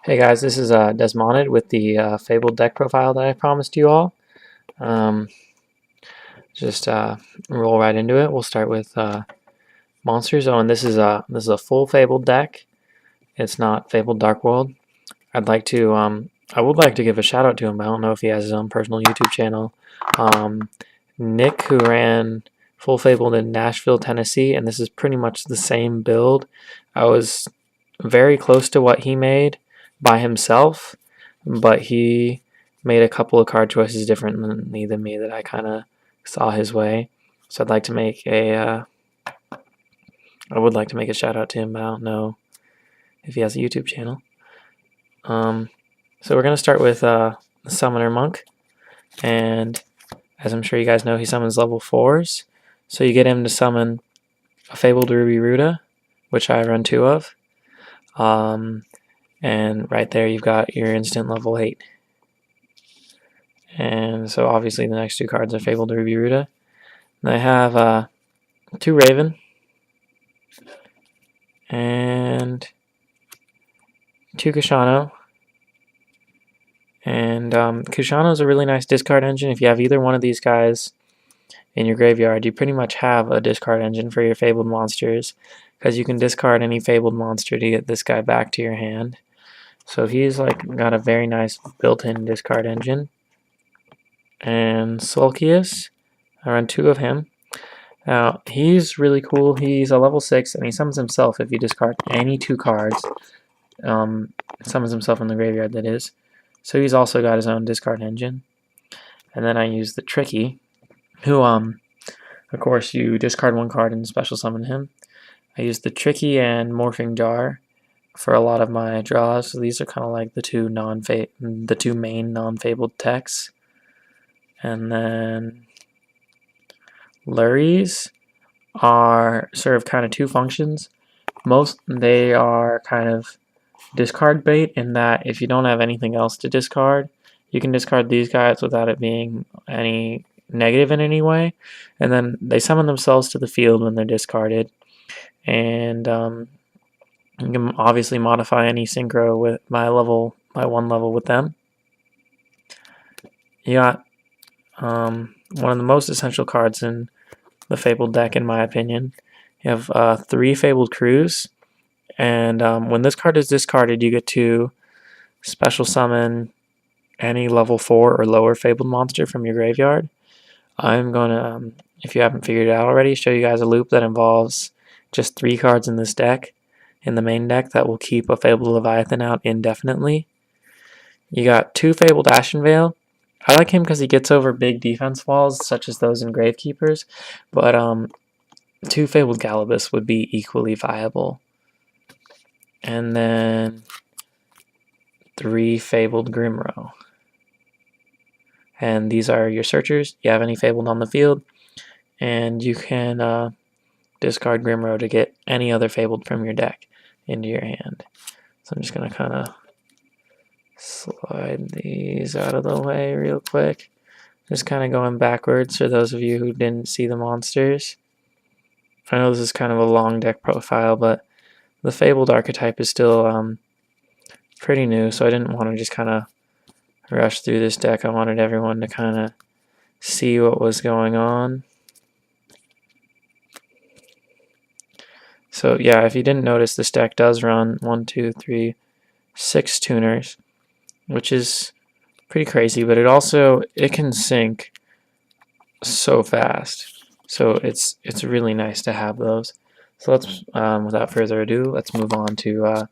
Hey guys, this is Desmonted with the Fabled Deck profile that I promised you all. Um, just roll right into it. We'll start with monsters. Oh, and this is a full Fabled deck. It's not Fabled Dark World. I would like to give a shout out to him, but I don't know if he has his own personal YouTube channel. Um, Nick, who ran Full Fabled in Nashville, Tennessee, and this is pretty much the same build. I was very close to what he made by himself, but he made a couple of card choices differently than me that I kind of saw his way. So I'd like to make I would like to make a shout out to him, but I don't know if he has a YouTube channel. So we're gonna start with the Summoner Monk, and as I'm sure you guys know, he summons level 4s. So you get him to summon a Fabled Ruby Ruta, which I run 2 of. And right there you've got your instant level 8. And so obviously the next 2 cards are Fabled Ruby Ruta. And I have 2 Raven and 2 Kushano. And Kushano is a really nice discard engine. If you have either one of these guys in your graveyard, you pretty much have a discard engine for your Fabled monsters, because you can discard any Fabled monster to get this guy back to your hand. So he's like got a very nice built-in discard engine. And Sulkius, I run 2 of him. Now he's really cool. He's a level 6 and he summons himself if you discard any 2 cards. Summons himself in the graveyard, that is. So he's also got his own discard engine. And then I use the Tricky, who of course you discard 1 card and special summon him. I use the Tricky and Morphing Jar for a lot of my draws. So these are kind of like the two main non-fabled techs. And then Lurries serve kind of 2 functions. They are kind of discard bait in that if you don't have anything else to discard, you can discard these guys without it being any negative in any way. And then they summon themselves to the field when they're discarded. And you can obviously modify any synchro with by 1 level with them. You got one of the most essential cards in the Fabled deck, in my opinion. You have 3 Fabled Crews, and when this card is discarded, you get to special summon any level 4 or lower Fabled monster from your graveyard. I'm going to, if you haven't figured it out already, show you guys a loop that involves just 3 cards in this deck, in the main deck, that will keep a Fabled Leviathan out indefinitely. You got 2 Fabled Ashenvale. I like him because he gets over big defense walls, such as those in Gravekeepers, but 2 Fabled Galibus would be equally viable. And then 3 Fabled Grimrow. And these are your searchers. You have any Fabled on the field, and you can discard Grimrow to get any other Fabled from your deck into your hand. So I'm just going to kind of slide these out of the way real quick. Just kind of going backwards for those of you who didn't see the monsters. I know this is kind of a long deck profile, but the Fabled archetype is still pretty new, so I didn't want to just kind of rush through this deck. I wanted everyone to kind of see what was going on. So yeah, if you didn't notice, this deck does run 1, 2, 3, 6 tuners, which is pretty crazy, but it can sync so fast. So it's really nice to have those. So let's, without further ado, let's move on to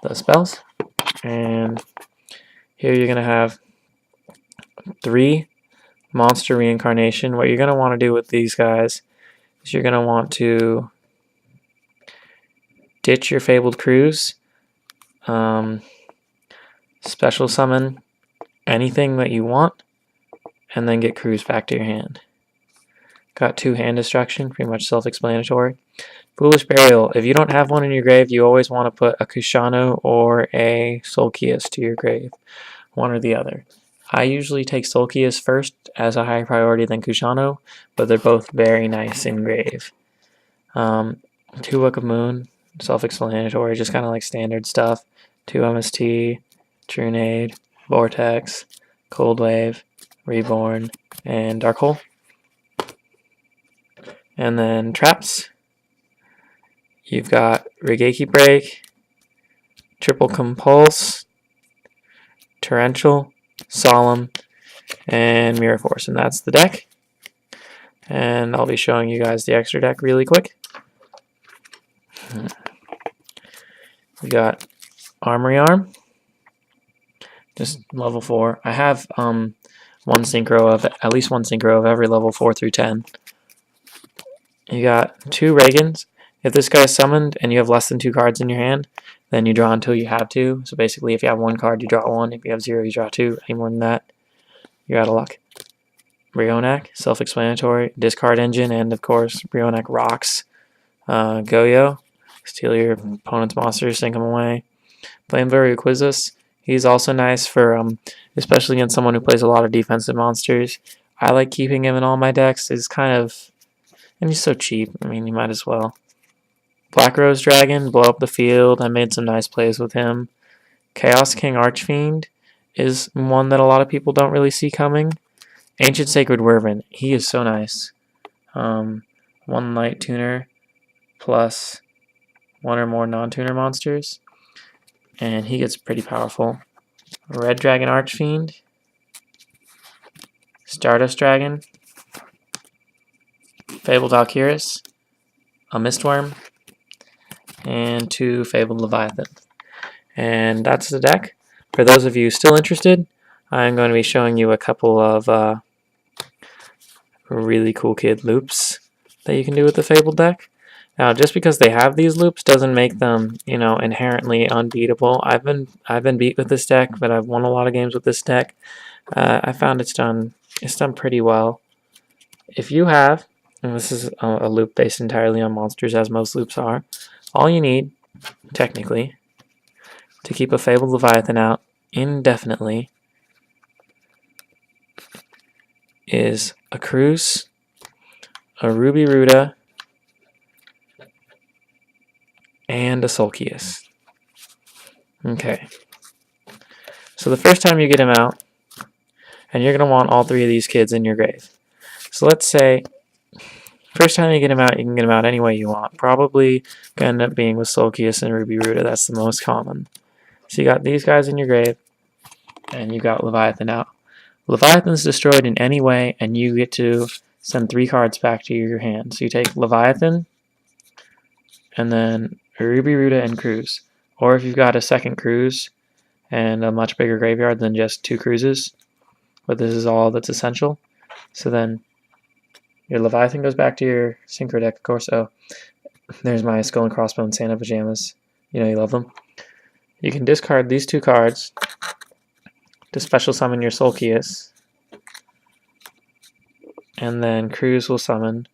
the spells. And here you're gonna have 3 monster reincarnation. What you're gonna want to do with these guys is you're gonna want to ditch your Fabled Crews, special summon anything that you want, and then get Crews back to your hand. Got 2 hand destruction, pretty much self-explanatory. Foolish Burial. If you don't have one in your grave, you always want to put a Kushano or a Sulkius to your grave. One or the other. I usually take Sulkius first as a higher priority than Kushano, but they're both very nice in grave. 2 Book of Moon, self-explanatory, just kind of like standard stuff. 2 MST, Trunade, Vortex, Cold Wave, Reborn, and Dark Hole. And then traps. You've got Regeki Break, Triple Compulse, Torrential, Solemn, and Mirror Force. And that's the deck. And I'll be showing you guys the extra deck really quick. We got Armory Arm, just level 4. I have at least one synchro of every level 4 through 10. You got 2 Reagans. If this guy's summoned and you have less than 2 cards in your hand, then you draw until you have 2. So basically, if you have 1 card, you draw 1. If you have 0, you draw 2. Any more than that, you're out of luck. Brionac, self-explanatory. Discard engine, and of course, Brionac rocks. Goyo, steal your opponent's monsters, sink them away. Flamberry Quizzus, he's also nice for, especially against someone who plays a lot of defensive monsters. I like keeping him in all my decks. It's kind of, and he's so cheap. I mean, you might as well. Black Rose Dragon, blow up the field. I made some nice plays with him. Chaos King Archfiend is one that a lot of people don't really see coming. Ancient Sacred Wyvern, he is so nice. 1 light tuner plus 1 or more non-tuner monsters, and he gets pretty powerful. Red Dragon Archfiend, Stardust Dragon, Fabled Valkyrus, a Mistworm, and 2 Fabled Leviathan. And that's the deck. For those of you still interested, I'm going to be showing you a couple of really cool kid loops that you can do with the Fabled deck. Now, just because they have these loops doesn't make them, inherently unbeatable. I've been beat with this deck, but I've won a lot of games with this deck. I found it's done pretty well. If you have, and this is a loop based entirely on monsters, as most loops are, all you need, technically, to keep a Fabled Leviathan out indefinitely is a Cruise, a Ruby Ruda, and a Sulcius. Okay. So the first time you get him out, and you're going to want all 3 of these kids in your grave. So let's say, first time you get him out, you can get him out any way you want. Probably going to end up being with Sulcius and Ruby Ruda. That's the most common. So you got these guys in your grave, and you got Leviathan out. Leviathan's destroyed in any way, and you get to send 3 cards back to your hand. So you take Leviathan, and then Ruby Ruda and Cruise. Or if you've got a second Cruise and a much bigger graveyard than just 2 Cruises, but this is all that's essential. So then your Leviathan goes back to your Synchro deck, of course. Oh, there's my Skull and Crossbones Santa Pajamas. You know you love them. You can discard these 2 cards to special summon your Sulcius, and then Cruise will summon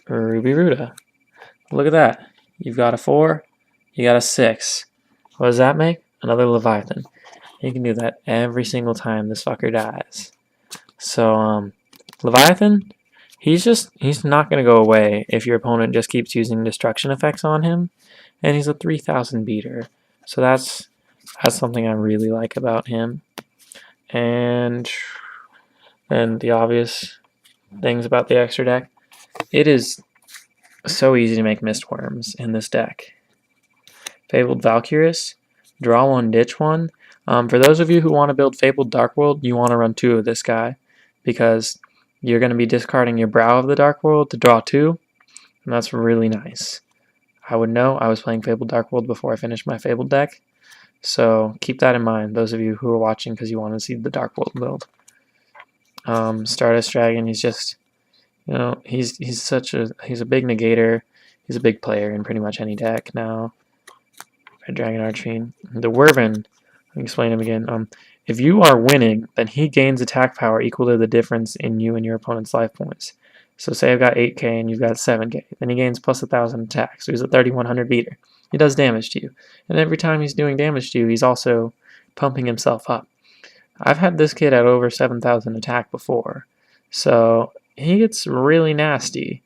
Ruby Ruda. Look at that. You've got a 4, you got a 6. What does that make? Another Leviathan. You can do that every single time this fucker dies. So, Leviathan, he's not going to go away if your opponent just keeps using destruction effects on him, and he's a 3000 beater. So that's something I really like about him. And the obvious things about the extra deck. It is so easy to make Mistworms in this deck. Fabled Valkyrus, draw 1, ditch 1. For those of you who want to build Fabled Dark World, you want to run 2 of this guy, because you're going to be discarding your Brow of the Dark World to draw 2, and that's really nice. I would know. I was playing Fabled Dark World before I finished my Fabled deck, so keep that in mind, those of you who are watching because you want to see the Dark World build. Stardust Dragon, he's just, he's a big negator. He's a big player in pretty much any deck now. Red Dragon Archfiend. The Wyvern, I'll explain him again. If you are winning, then he gains attack power equal to the difference in you and your opponent's life points. So say I've got 8k and you've got 7k. Then he gains plus 1000 attack. So he's a 3100 beater. He does damage to you. And every time he's doing damage to you, he's also pumping himself up. I've had this kid at over 7000 attack before. So he gets really nasty.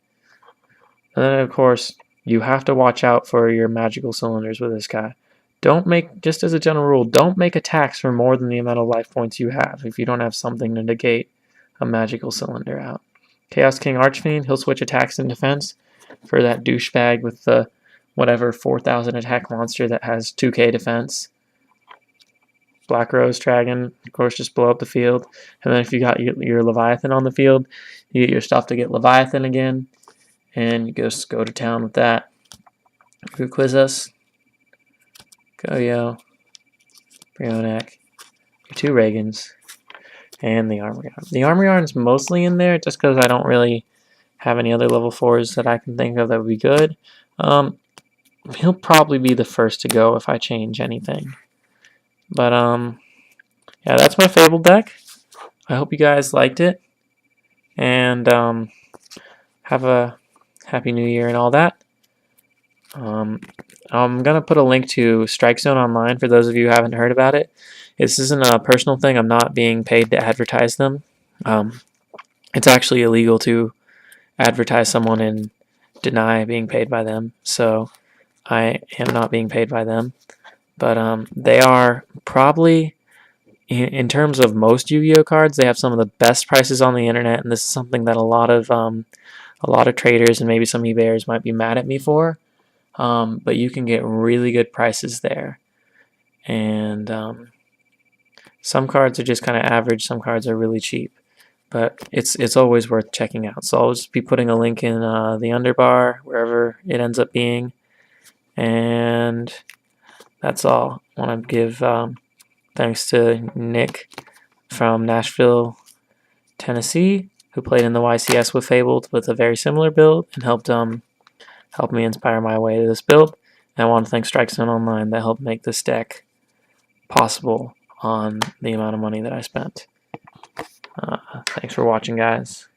And then, of course, you have to watch out for your magical cylinders with this guy. Don't make, just as a general rule, don't make attacks for more than the amount of life points you have if you don't have something to negate a magical cylinder out. Chaos King Archfiend, he'll switch attacks and defense for that douchebag with the whatever 4,000 attack monster that has 2k defense. Black Rose Dragon, of course, just blow up the field. And then if you got your Leviathan on the field, you get your stuff to get Leviathan again, and you just go to town with that. Who quiz us? Goyo, Brionek, your 2 Reagans, and the Armor Yarn. The Armor Yarn's mostly in there just because I don't really have any other level 4s that I can think of that would be good. He'll probably be the first to go if I change anything. But, yeah, that's my Fabled deck. I hope you guys liked it. And, have a Happy New Year and all that. I'm going to put a link to Strike Zone Online for those of you who haven't heard about it. This isn't a personal thing. I'm not being paid to advertise them. It's actually illegal to advertise someone and deny being paid by them. So I am not being paid by them. But they are probably, in terms of most Yu-Gi-Oh cards, they have some of the best prices on the internet, and this is something that a lot of traders and maybe some eBayers might be mad at me for. But you can get really good prices there, and some cards are just kind of average. Some cards are really cheap, but it's always worth checking out. So I'll just be putting a link in the underbar wherever it ends up being, and that's all. I want to give thanks to Nick from Nashville, Tennessee, who played in the YCS with Fabled with a very similar build and helped me inspire my way to this build. And I want to thank Strike Zone Online that helped make this deck possible on the amount of money that I spent. Thanks for watching, guys.